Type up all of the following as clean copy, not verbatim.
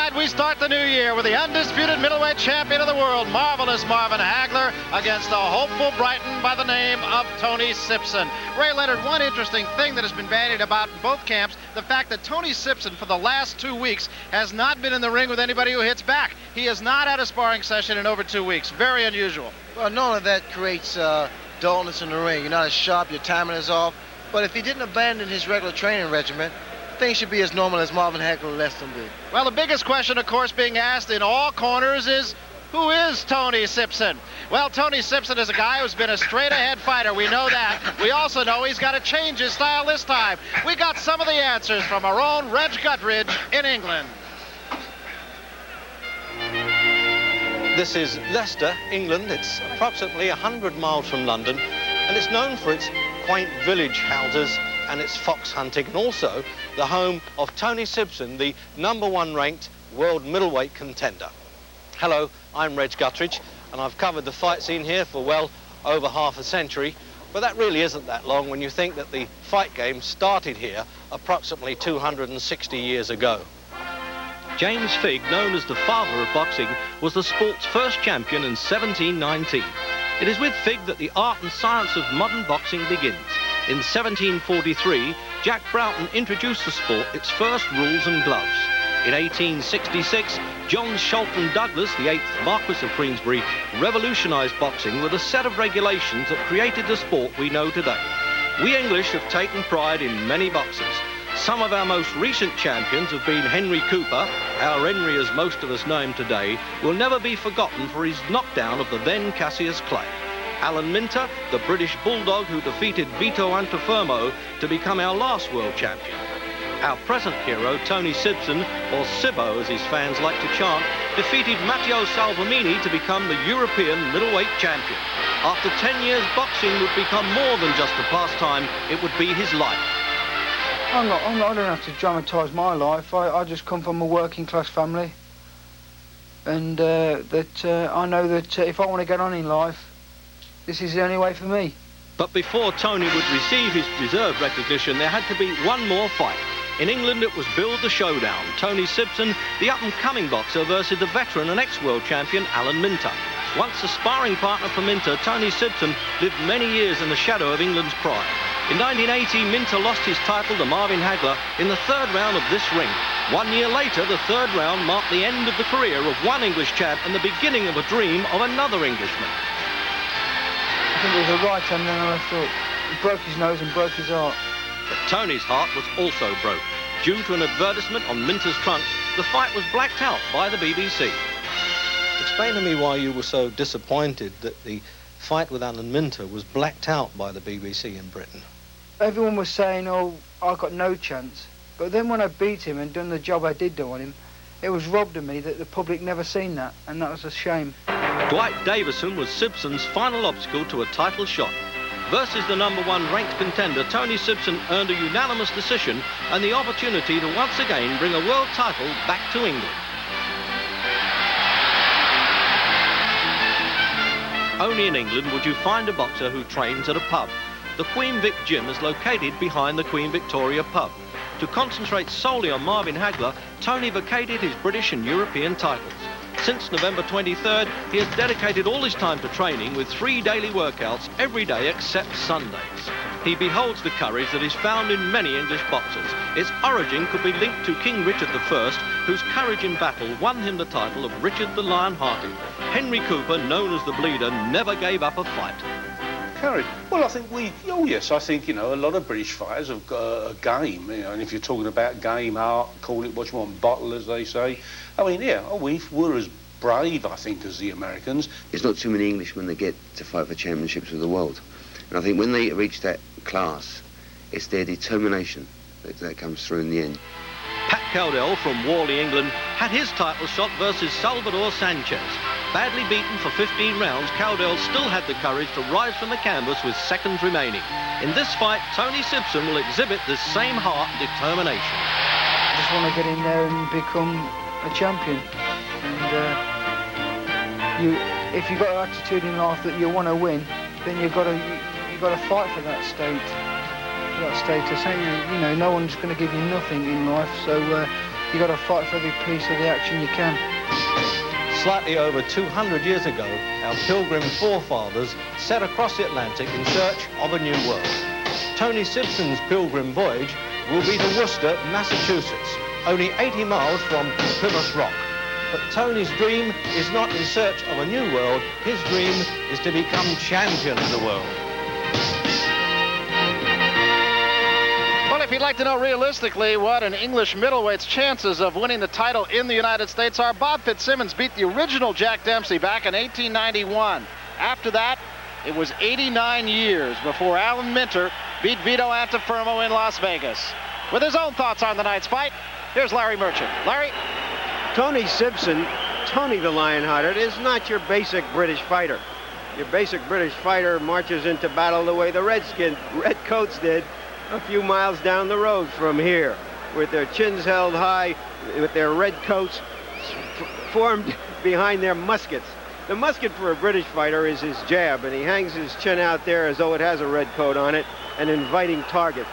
right, we start the new year with the undisputed middleweight champion of the world, marvelous Marvin Haglar, against a hopeful Briton by the name of Tony Sibson. Ray Leonard, one interesting thing that has been bandied about in both camps, the fact that Tony Sibson for the last 2 weeks has not been in the ring with anybody who hits back. He has not had a sparring session in over 2 weeks. Very unusual. Well, none of that creates dullness in the ring. You're not as sharp, your timing is off. But if he didn't abandon his regular training regimen, things should be as normal as Marvin Haglar lets them be. Well, the biggest question, of course, being asked in all corners is, who is Tony Sibson? Well, Tony Sibson is a guy who's been a straight-ahead fighter. We know that. We also know he's got to change his style this time. We got some of the answers from our own Reg Guttridge in England. This is Leicester, England. It's approximately 100 miles from London, and it's known for its quaint village houses and its fox hunting, and also the home of Tony Sibson, the #1 ranked world middleweight contender. Hello, I'm Reg Guttridge, and I've covered the fight scene here for well over half a century, but that really isn't that long when you think that the fight game started here approximately 260 years ago. James Figg, known as the father of boxing, was the sport's first champion in 1719. It is with Figg that the art and science of modern boxing begins. In 1743, Jack Broughton introduced the sport its first rules and gloves. In 1866, John Sholton Douglas, the 8th Marquis of Queensberry, revolutionised boxing with a set of regulations that created the sport we know today. We English have taken pride in many boxers. Some of our most recent champions have been Henry Cooper, our Henry as most of us know him today, will never be forgotten for his knockdown of the then Cassius Clay. Alan Minter, the British Bulldog who defeated Vito Antuofermo to become our last world champion. Our present hero, Tony Sibson, or Sibbo as his fans like to chant, defeated Matteo Salvemini to become the European middleweight champion. After 10 years, boxing would become more than just a pastime, it would be his life. I don't have to dramatise my life. I just come from a working class family, and I know that if I want to get on in life, this is the only way for me. But before Tony would receive his deserved recognition, there had to be one more fight. In England, it was billed the showdown. Tony Sibson, the up-and-coming boxer, versus the veteran and ex-world champion Alan Minter. Once a sparring partner for Minter, Tony Sibson lived many years in the shadow of England's pride. In 1980, Minter lost his title to Marvin Haglar in the 3rd round of this ring. 1 year later, the 3rd round marked the end of the career of one English champ and the beginning of a dream of another Englishman. I think it was a right hand, then I thought he broke his nose and broke his heart. But Tony's heart was also broke. Due to an advertisement on Minter's trunks, the fight was blacked out by the BBC. Explain to me why you were so disappointed that the fight with Alan Minter was blacked out by the BBC in Britain. Everyone was saying, oh, I got no chance. But then when I beat him and done the job I did do on him, it was robbed of me that the public never seen that, and that was a shame. Dwight Davison was Sibson's final obstacle to a title shot. Versus the #1 ranked contender, Tony Sibson earned a unanimous decision and the opportunity to once again bring a world title back to England. Only in England would you find a boxer who trains at a pub. The Queen Vic Gym is located behind the Queen Victoria pub. To concentrate solely on Marvin Haglar, Tony vacated his British and European titles. Since November 23rd, he has dedicated all his time to training with 3 daily workouts every day except Sundays. He beholds the courage that is found in many English boxers. Its origin could be linked to King Richard I, whose courage in battle won him the title of Richard the Lion-Hearted. Henry Cooper, known as the Bleeder, never gave up a fight. Courage. Well, I think I think, a lot of British fighters have got a game, and if you're talking about game art, call it what you want, bottle, as they say. I mean, we're as brave, I think, as the Americans. There's not too many Englishmen that get to fight for championships of the world. And I think when they reach that class, it's their determination that comes through in the end. Pat Cowdell from Worley, England, had his title shot versus Salvador Sanchez. Badly beaten for 15 rounds, Cowdell still had the courage to rise from the canvas with seconds remaining. In this fight, Tony Sibson will exhibit this same heart and determination. I just want to get in there and become a champion. And if you've got an attitude in life that you want to win, then you've got to fight for that status. And, no one's going to give you nothing in life, so You got to fight for every piece of the action you can. Slightly over 200 years ago, our pilgrim forefathers set across the Atlantic in search of a new world. Tony Sibson's pilgrim voyage will be to Worcester, Massachusetts, only 80 miles from Plymouth Rock. But Tony's dream is not in search of a new world. His dream is to become champion of the world. Well, if you'd like to know realistically what an English middleweight's chances of winning the title in the United States are, Bob Fitzsimmons beat the original Jack Dempsey back in 1891. After that, it was 89 years before Alan Minter beat Vito Antuofermo in Las Vegas. With his own thoughts on the night's fight, here's Larry Merchant. Larry? Tony Sibson, Tony the Lionhearted, is not your basic British fighter. Your basic British fighter marches into battle the way the Redcoats did a few miles down the road from here, with their chins held high, with their red coats formed behind their muskets. The musket for a British fighter is his jab, and he hangs his chin out there as though it has a red coat on it, an inviting target.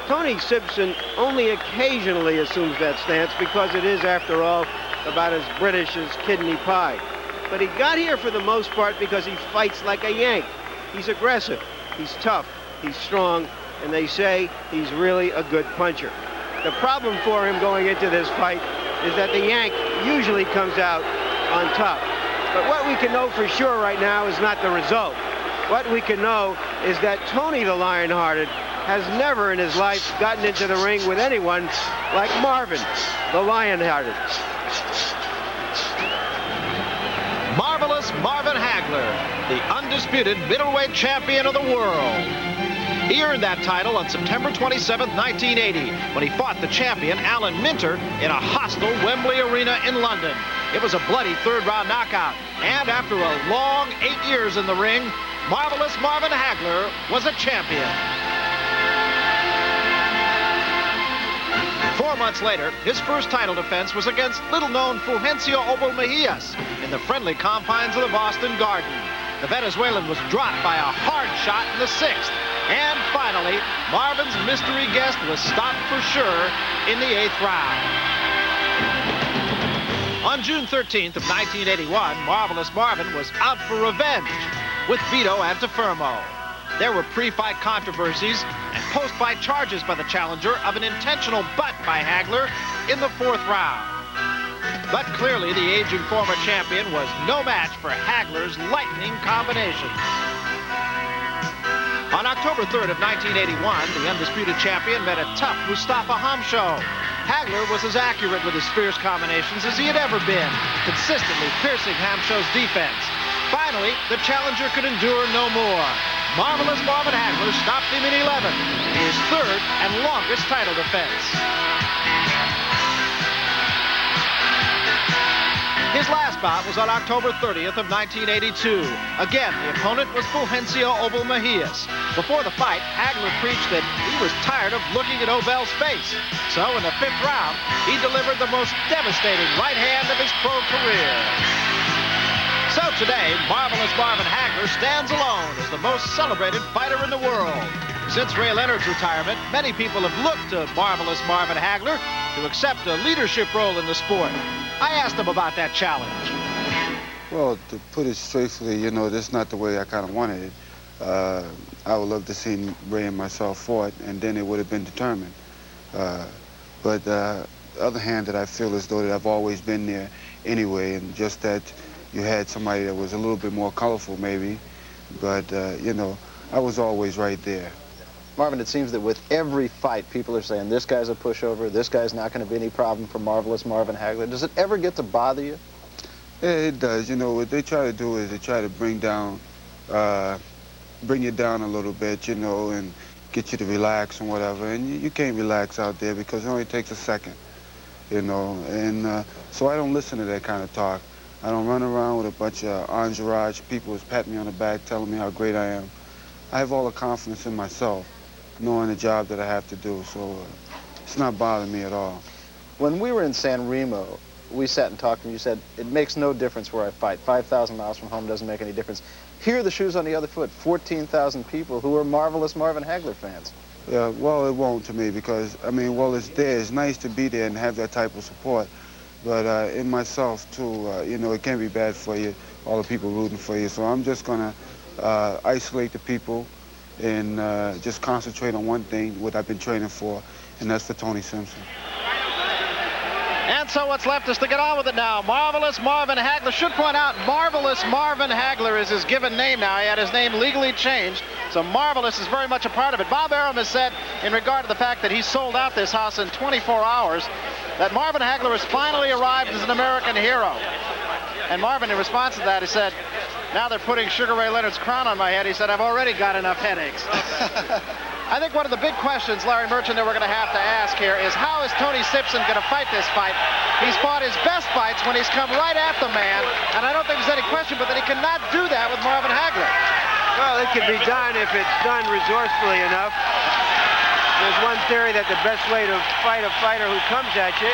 Tony Sibson only occasionally assumes that stance because it is, after all, about as British as kidney pie. But he got here for the most part because he fights like a Yank. He's aggressive, he's tough, he's strong, and they say he's really a good puncher. The problem for him going into this fight is that the Yank usually comes out on top. But what we can know for sure right now is not the result. What we can know is that Tony the Lionhearted has never in his life gotten into the ring with anyone like Marvin the Lionhearted. Marvelous Marvin Haglar, the undisputed middleweight champion of the world. He earned that title on September 27, 1980, when he fought the champion Alan Minter in a hostile Wembley Arena in London. It was a bloody third-round knockout, and after a long 8 years in the ring, Marvelous Marvin Haglar was a champion. 4 months later, his first title defense was against little-known Fulgencio Obel Mejias in the friendly confines of the Boston Garden. The Venezuelan was dropped by a hard shot in the 6th. And finally, Marvin's mystery guest was stopped for sure in the 8th round. On June 13th of 1981, Marvelous Marvin was out for revenge with Vito Antuofermo. There were pre-fight controversies and post-fight charges by the challenger of an intentional butt by Haglar in the 4th round. But clearly, the aging former champion was no match for Haglar's lightning combination. On October 3rd of 1981, the undisputed champion met a tough Mustafa Hamsho. Haglar was as accurate with his fierce combinations as he had ever been, consistently piercing Hamsho's defense. Finally, the challenger could endure no more. Marvelous Marvin Haglar stopped him in 11, his third and longest title defense. His last bout was on October 30th of 1982. Again, the opponent was Fulgencio Obel Mejias. Before the fight, Haglar preached that he was tired of looking at Obel's face. So in the 5th round, he delivered the most devastating right hand of his pro career. So today, Marvelous Marvin Haglar stands alone as the most celebrated fighter in the world. Since Ray Leonard's retirement, many people have looked to Marvelous Marvin Haglar to accept a leadership role in the sport. I asked him about that challenge. Well, to put it straightly, you know, that's not the way I kind of wanted it. I would love to see Ray and myself fought, and then it would have been determined. But the other hand that I feel as though that I've always been there anyway, and just that you had somebody that was a little bit more colorful maybe, but, you know, I was always right there. Marvin, it seems that with every fight, people are saying, this guy's a pushover, this guy's not going to be any problem for Marvelous Marvin Haglar. Does it ever get to bother you? Yeah, it does. You know, what they try to do is they try to bring you down a little bit, you know, and get you to relax and whatever. And you can't relax out there because it only takes a second, you know. And so I don't listen to that kind of talk. I don't run around with a bunch of entourage people who's patting me on the back, telling me how great I am. I have all the confidence in myself, knowing the job that I have to do, so it's not bothering me at all. When we were in San Remo, we sat and talked, and you said, it makes no difference where I fight. 5,000 miles from home doesn't make any difference. Here, the shoe's on the other foot. 14,000 people who are Marvelous Marvin Haglar fans. Yeah, well, it won't to me because, I mean, well, it's there. It's nice to be there and have that type of support. But in myself, too, you know, it can be bad for you, all the people rooting for you. So I'm just going to isolate the people and just concentrate on one thing, what I've been training for, and that's for Tony Sibson. And so what's left is to get on with it now. Marvelous Marvin Haglar. Should point out, Marvelous Marvin Haglar is his given name now. He had his name legally changed. So Marvelous is very much a part of it. Bob Arum has said, in regard to the fact that he sold out this house in 24 hours, that Marvin Haglar has finally arrived as an American hero. And Marvin, in response to that, he said, now they're putting Sugar Ray Leonard's crown on my head. He said, I've already got enough headaches. I think one of the big questions, Larry Merchant, that we're going to have to ask here is how is Tony Sibson going to fight this fight? He's fought his best fights when he's come right at the man, and I don't think there's any question but that he cannot do that with Marvin Haglar. Well, it can be done if it's done resourcefully enough. There's one theory that the best way to fight a fighter who comes at you